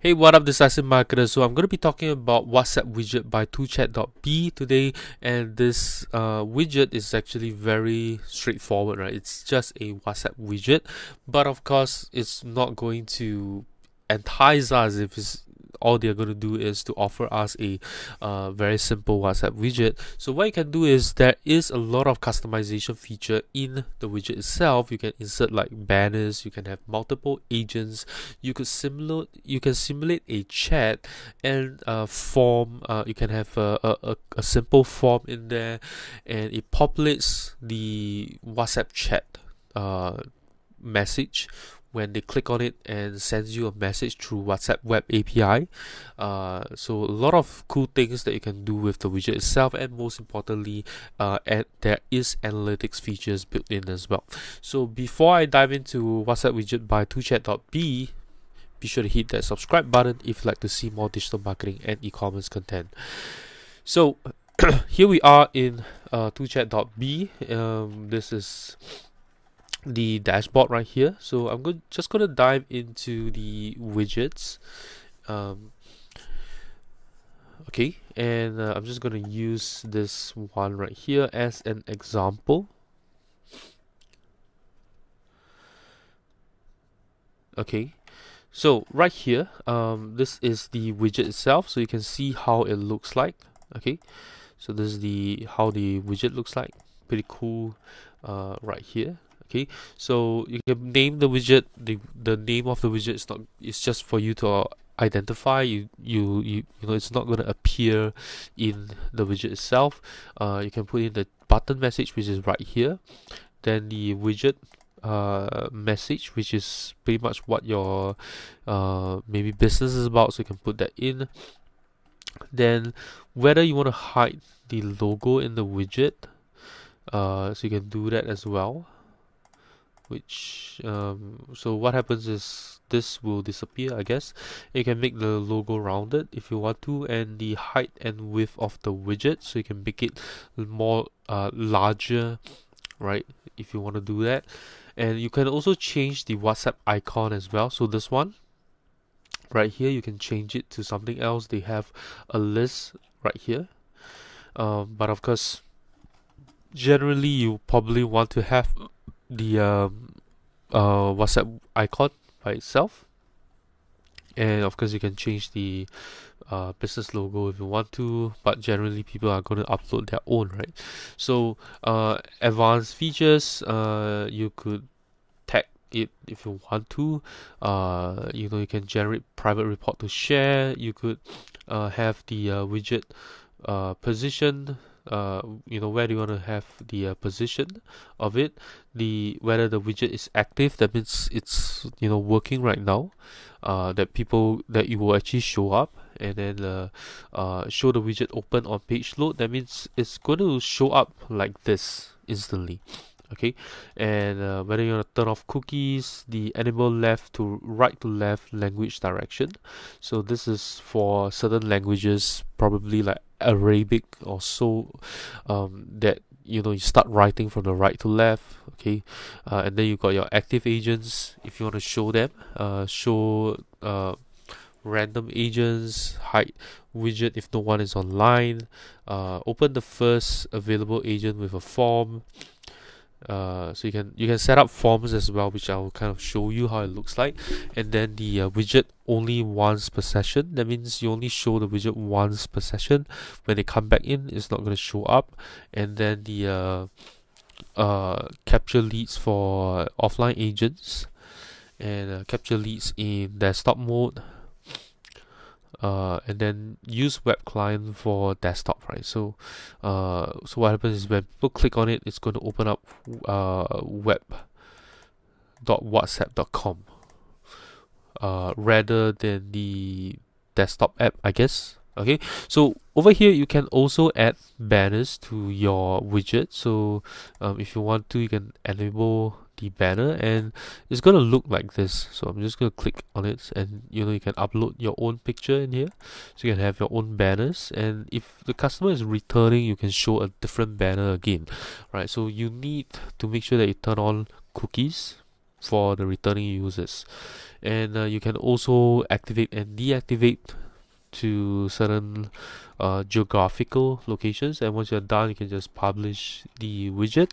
Hey, what up, decisive marketer? So I'm going to be talking about WhatsApp widget by toolchat.b today, and this widget is actually very straightforward, right? It's just a WhatsApp widget, but of course, it's not going to entice us if it's all they're going to do is to offer us a very simple WhatsApp widget. So what you can do is there is a lot of customization feature in the widget itself. You can insert like banners, you can have multiple agents, you can simulate a chat and a form. You can have a simple form in there, and it populates the WhatsApp chat message when they click on it and sends you a message through WhatsApp web API. So a lot of cool things that you can do with the widget itself, and most importantly, there is analytics features built in as well. So before I dive into WhatsApp widget by toolchat.b, be sure to hit that subscribe button if you'd like to see more digital marketing and e-commerce content. So here we are in toolchat.b. This is the dashboard right here. So I'm just going to dive into the widgets. Okay, and I'm just going to use this one right here as an example. Okay, so right here, this is the widget itself, so you can see how it looks like. Okay, so this is how the widget looks like. Pretty cool, right here. Okay, so you can name the widget. The name of the widget is not. It's just for you to identify. You know, it's not going to appear in the widget itself. You can put in the button message, which is right here. Then the widget message, which is pretty much what your maybe business is about, so you can put that in. Then whether you want to hide the logo in the widget, so you can do that as well. So what happens is this will disappear, I guess. You can make the logo rounded if you want to, and the height and width of the widget, so you can make it more larger, right, if you want to do that. And you can also change the WhatsApp icon as well. So this one right here, you can change it to something else. They have a list right here, but of course, generally you probably want to have the WhatsApp icon by itself. And of course, you can change the business logo if you want to, but generally people are going to upload their own, right? So advanced features, you could tag it if you want to. You know, you can generate private report to share. You could have the widget position. You know, where do you want to have the position of it, whether the widget is active, that means it's, you know, working right now, that you will actually show up. And then show the widget open on page load, that means it's going to show up like this instantly. Okay, and whether you want to turn off cookies, the enable left to right to left language direction. So this is for certain languages, probably like Arabic or so, that, you know, you start writing from the right to left. Okay, and then you got your active agents if you want to show them. Show random agents, hide widget if no one is online, open the first available agent with a form. So you can set up forms as well, which I'll kind of show you how it looks like. And then the widget only once per session. That means you only show the widget once per session. When they come back in, it's not going to show up. And then the capture leads for offline agents, and capture leads in desktop mode. And then use web client for desktop, right? So what happens is when people click on it, it's going to open up web.whatsapp.com rather than the desktop app, I guess. Okay, so over here you can also add banners to your widget. So if you want to, you can enable the banner, and it's going to look like this. So I'm just going to click on it, and you know, you can upload your own picture in here, so you can have your own banners. And if the customer is returning, you can show a different banner again, right? So you need to make sure that you turn on cookies. for the returning users. And you can also activate and deactivate to certain geographical locations, and once you're done you can just publish the widget,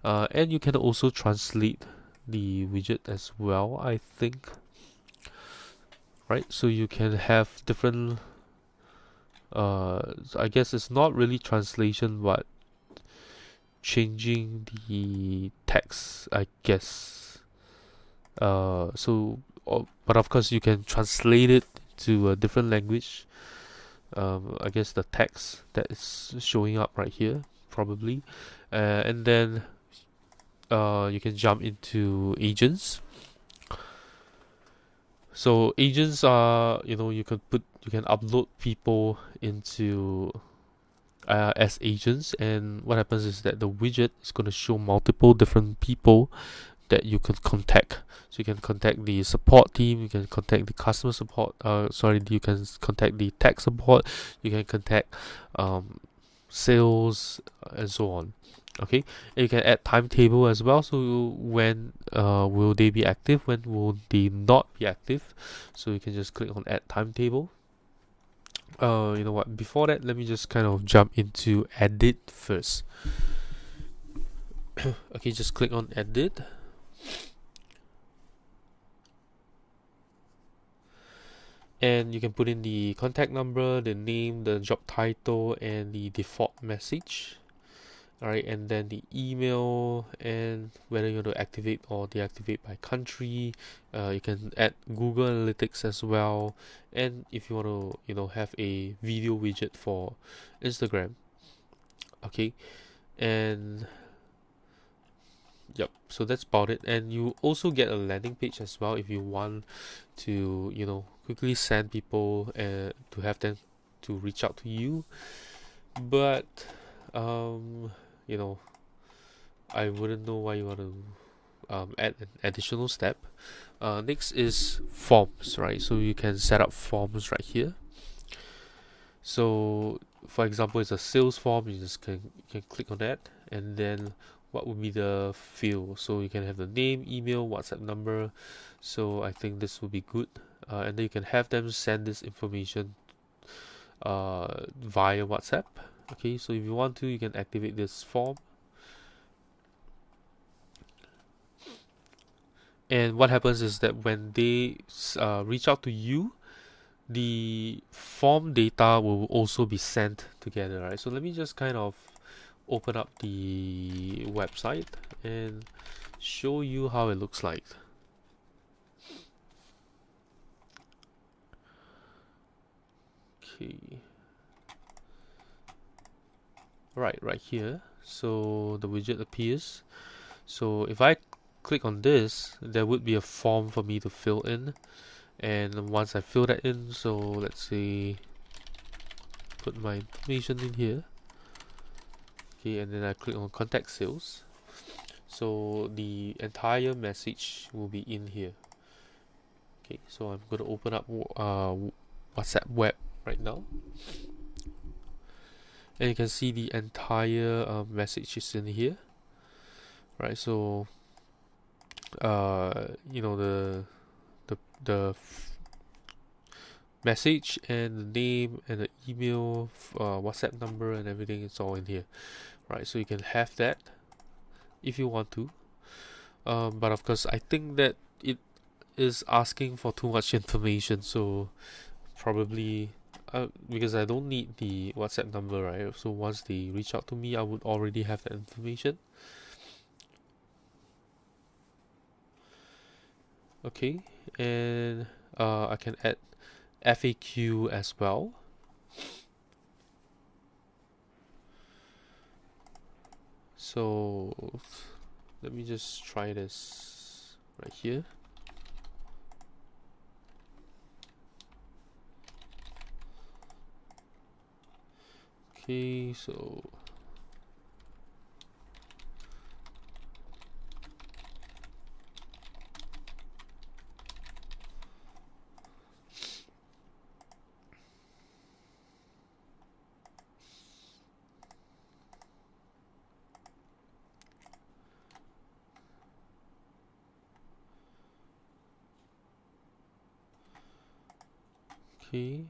and you can also translate the widget as well, I think, right? So you can have different I guess it's not really translation but changing the text, I guess. But of course you can translate it to a different language. I guess the text that is showing up right here, probably. And then you can jump into agents. So agents are, you can upload people into as agents, and what happens is that the widget is going to show multiple different people that you can contact. So you can contact the support team, you can contact the customer support, you can contact the tech support, you can contact sales, and so on. Okay, and you can add timetable as well. So when will they be active, when will they not be active? So you can just click on add timetable. You know what, before that, let me just kind of jump into edit first. Okay, just click on edit. And you can put in the contact number, the name, the job title, and the default message. Alright, and then the email, and whether you want to activate or deactivate by country. You can add Google Analytics as well, and if you want to, have a video widget for Instagram. Okay, and yep, so that's about it. And you also get a landing page as well if you want to, quickly send people to have them to reach out to you. But um, you know, I wouldn't know why you want to add an additional step. Next is forms, right? So you can set up forms right here. So for example, it's a sales form. You can click on that, and then what would be the field? So you can have the name, email, WhatsApp number. So I think this will be good, and then you can have them send this information via WhatsApp. Okay, so if you want to, you can activate this form. And what happens is that when they reach out to you, the form data will also be sent together, right? So let me just kind of open up the website and show you how it looks like. Okay, right here. So the widget appears. So if I click on this, there would be a form for me to fill in. And once I fill that in, so let's say put my information in here. Okay, and then I click on contact sales. So the entire message will be in here. Okay, so I'm going to open up WhatsApp web right now, and you can see the entire message is in here, right? So the message and the name and the email, WhatsApp number, and everything is all in here, right? So you can have that if you want to, but of course I think that it is asking for too much information, so probably because I don't need the WhatsApp number, right? So once they reach out to me, I would already have that information. Okay, and I can add FAQ as well. So let me just try this right here. Okay, so Okay.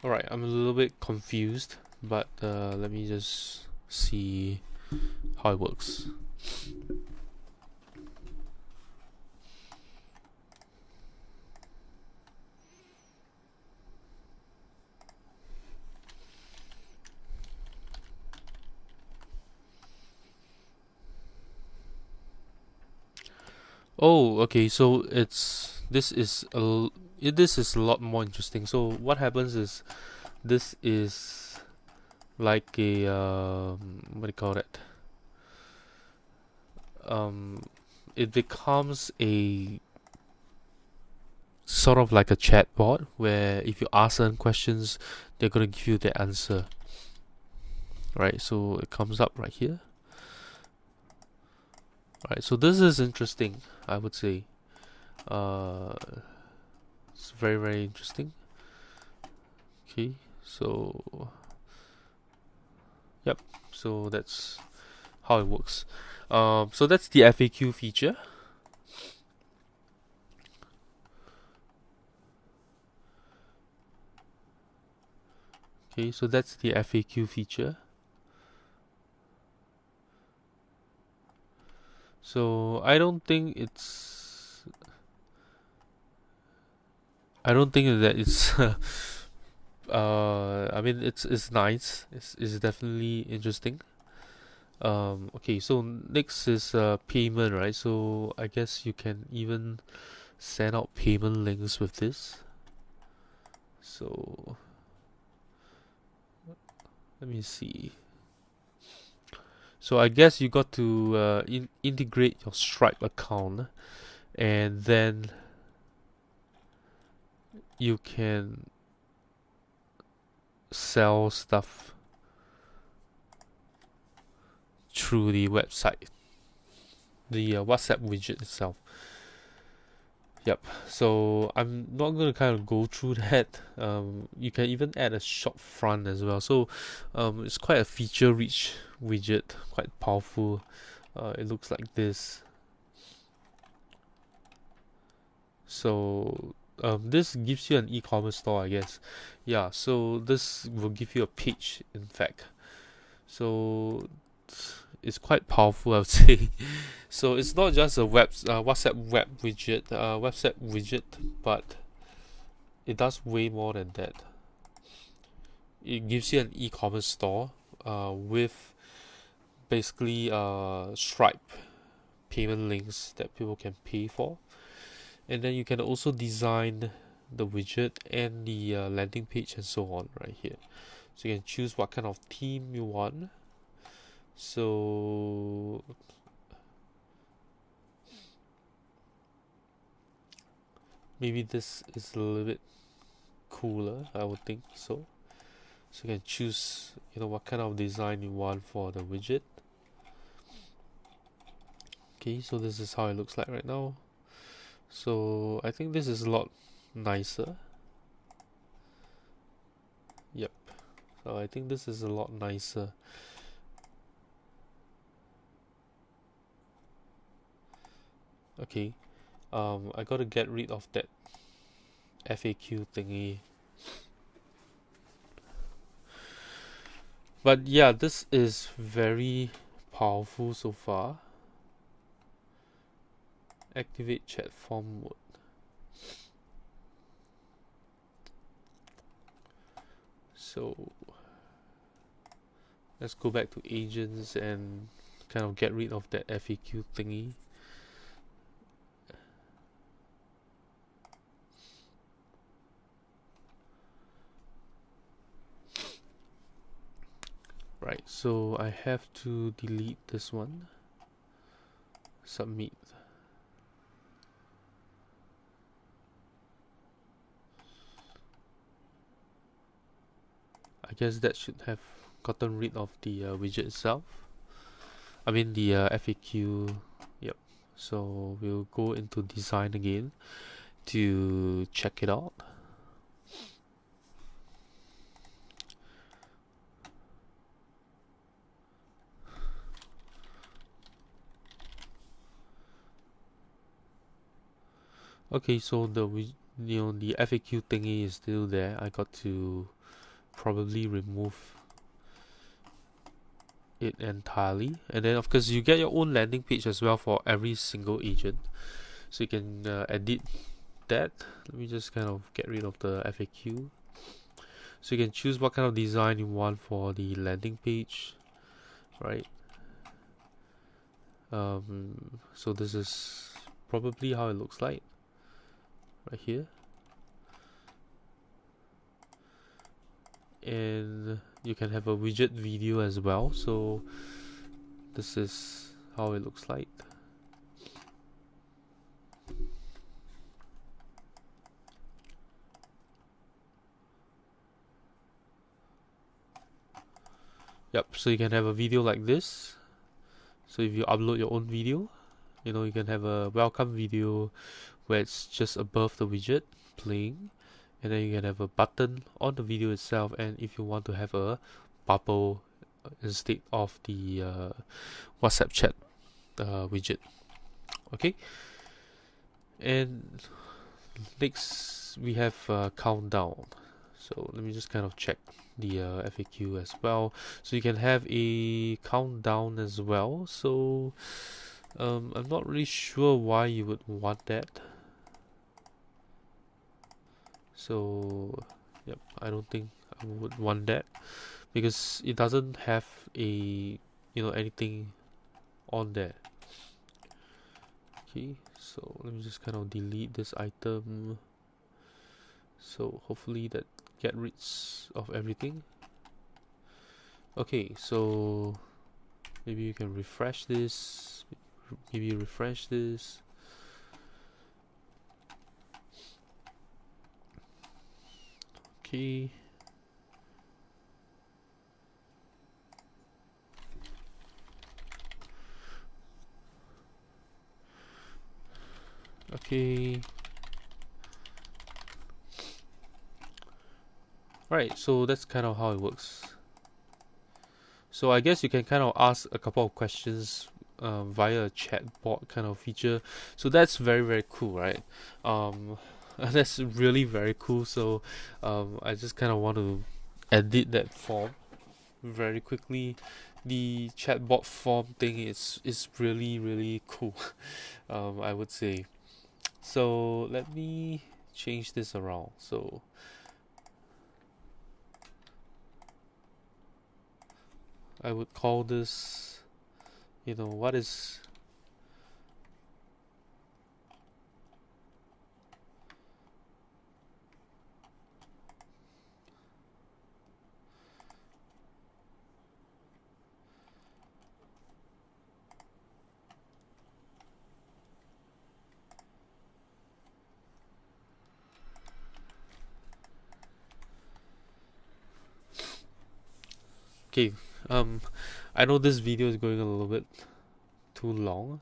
Alright, I'm a little bit confused, but let me just see how it works. Oh, okay. So this is a lot more interesting. So what happens is this is like a what do you call it? Um, it becomes a sort of like a chatbot where if you ask certain questions, they're gonna give you the answer. Right. So it comes up right here. Right. So this is interesting, I would say. Uh, it's very interesting. Okay. So yep. So that's how it works. So that's the FAQ feature. Okay, so that's the FAQ feature. So I don't think that it's I mean it's nice. It's definitely interesting. Okay, so next is payment, right? So I guess you can even send out payment links with this. So let me see. So I guess you got to integrate your Stripe account, and then you can sell stuff through the website, the WhatsApp widget itself. Yep. So I'm not going to kind of go through that. You can even add a shop front as well. So it's quite a feature-rich widget, quite powerful. It looks like this. So this gives you an e-commerce store, I guess. Yeah. So this will give you a page, in fact. So it's quite powerful, I would say. So it's not just a WhatsApp website widget, but it does way more than that. It gives you an e-commerce store with basically Stripe payment links that people can pay for, and then you can also design the widget and the landing page and so on right here. So you can choose what kind of theme you want. So maybe this is a little bit cooler, I would think so. So you can choose, what kind of design you want for the widget. Okay, so this is how it looks like right now. So I think this is a lot nicer. Yep. So I think this is a lot nicer. Okay. I gotta get rid of that FAQ thingy. But yeah, this is very powerful so far. Activate chat form mode. So let's go back to agents and kind of get rid of that FAQ thingy. Right, so I have to delete this one. Submit. I guess that should have gotten rid of the widget itself. I mean the FAQ. Yep. So we'll go into design again to check it out. Okay, so the FAQ thingy is still there. I got to probably remove it entirely, and then of course you get your own landing page as well for every single agent, so you can edit that. Let me just kind of get rid of the FAQ, so you can choose what kind of design you want for the landing page, right? So this is probably how it looks like right here, and you can have a widget video as well. So this is how it looks like. Yep, so you can have a video like this. So if you upload your own video, you can have a welcome video where it's just above the widget playing, and then you can have a button on the video itself, and if you want to have a bubble instead of the WhatsApp chat widget. Okay, and next we have countdown. So let me just kind of check the FAQ as well. So you can have a countdown as well. So I'm not really sure why you would want that. So yep, I don't think I would want that because it doesn't have a anything on there. Okay, so let me just kind of delete this item. So hopefully that get rid of everything. Okay, so maybe you can refresh this. Maybe refresh this. Okay. Okay. Right, so that's kind of how it works. So I guess you can kind of ask a couple of questions via a chatbot kind of feature. So that's very, very cool, right? That's really very cool. So I just kind of want to edit that form very quickly. The chatbot form thing is really, really cool. I would say. So let me change this around. So I would call this, what is okay. I know this video is going a little bit too long.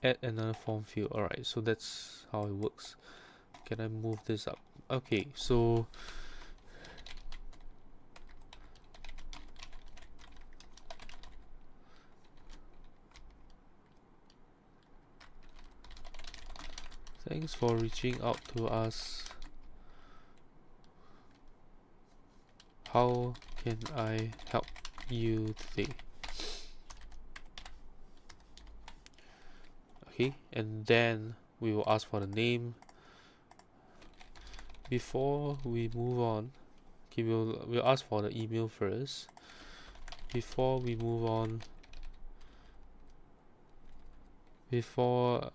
Add another form field. Alright, so that's how it works. Can I move this up? Okay, so thanks for reaching out to us. How can I help you today? Okay, and then we will ask for the name. Before we move on, okay, we'll ask for the email first. Before we move on, before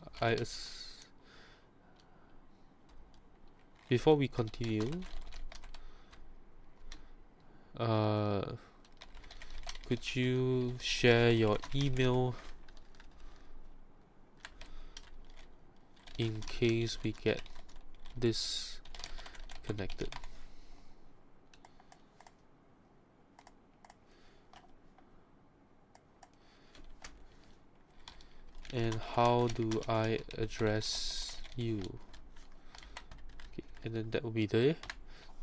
we continue, could you share your email in case we get disconnected? And how do I address you? Okay, and then that will be the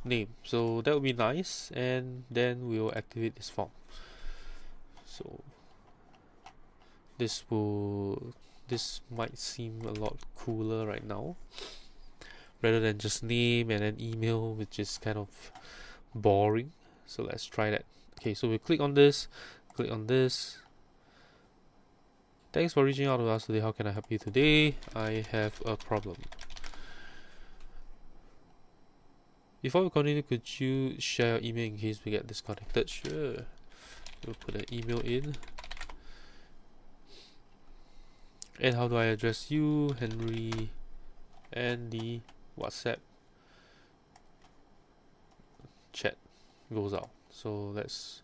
name. So that will be nice, and then we will activate this form. So this will this might seem a lot cooler right now, rather than just name and an email, which is kind of boring. So let's try that. Okay, so we click on this, click on this. Thanks for reaching out to us today. How can I help you today? I have a problem. Before we continue, could you share your email in case we get disconnected? Sure. We'll put an email in. And how do I address you? Henry. And the WhatsApp chat goes out. So let's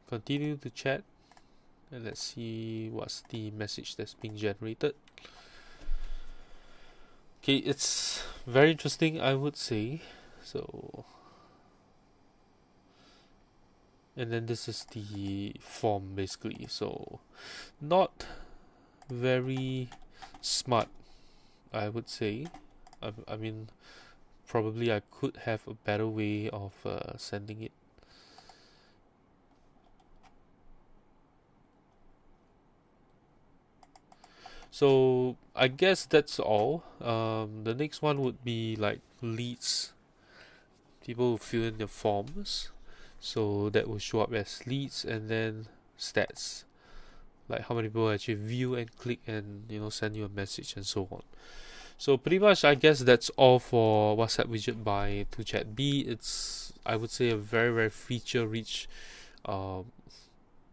continue to chat. And let's see what's the message that's being generated. Okay, it's very interesting, I would say. So, and then this is the form basically. So, not very smart, I would say. I mean, probably I could have a better way of sending it. So I guess that's all. The next one would be like leads. People will fill in their forms, so that will show up as leads, and then stats, like how many people actually view and click and send you a message and so on. So pretty much, I guess that's all for WhatsApp widget by toolchat.b. It's, I would say, a very very feature-rich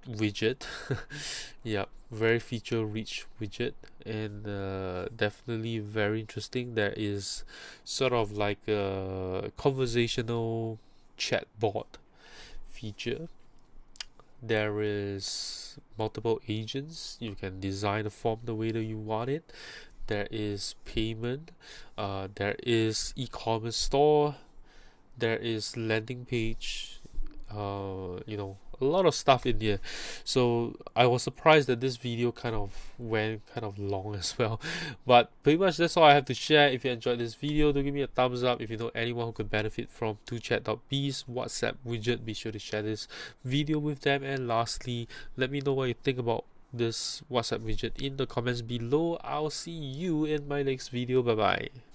widget. Yeah, very feature-rich widget, and definitely very interesting. There is sort of like a conversational chatbot feature. There is multiple agents. You can design the form the way that you want it. There is payment. There is e-commerce store. There is landing page. A lot of stuff in here. So I was surprised that this video kind of went kind of long as well. But pretty much that's all I have to share. If you enjoyed this video, do give me a thumbs up. If you know anyone who could benefit from toolchat.b's WhatsApp widget, be sure to share this video with them. And lastly, let me know what you think about this WhatsApp widget in the comments below. I'll see you in my next video. Bye bye.